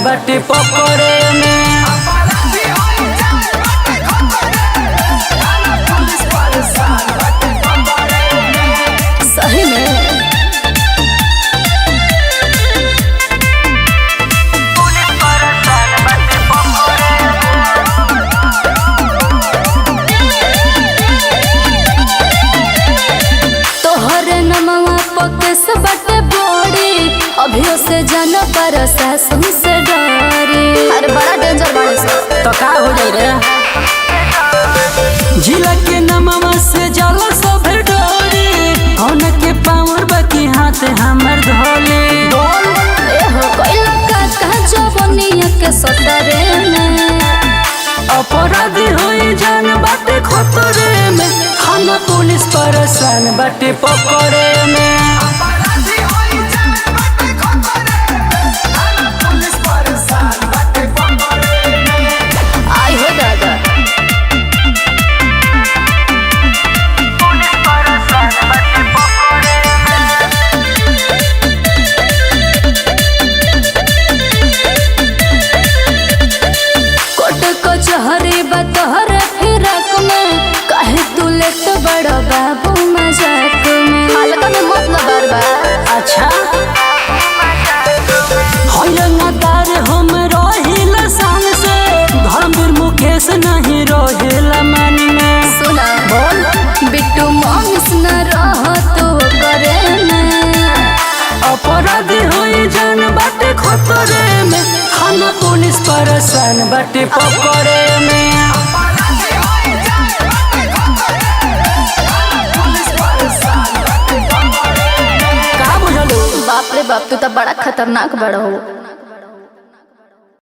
बाटे पकड़े में। सही में तोहरे नमवा पकेस बटे बड़ी अभियो से जन पर सासुम से डरी। अरे बड़ा डेंजर बाड़े से तो का हो जाई रे जिला के नमवा से जाला सब डोरी कौन के पावर बाकी हाथ हमर धोले बोल एहो कोइला का जवनिया के सतरे में अपराधी होई जान बाटे खतरे में। खाना पुलिस परेशान बाटे पकड़े में। आई हो दादा कोट कचहरी बतहर फिरक में काहे तू लेट बड़ा बाबू मजाक में हल्का में मत न बर्बाद। अच्छा हयंगादार हम रहिला सान से धर्मवीर मुकेश नहीं रहेला मन में। सुना बोल बिट्टू मनीष न रह तो करे में अपराधी होई जान बाटे खतरे में। खाना पुलिस परेशान बाटे पकड़े में। का बुझलू बाप रे बाप तू तो बड़ा खतरनाक बड़ा हो।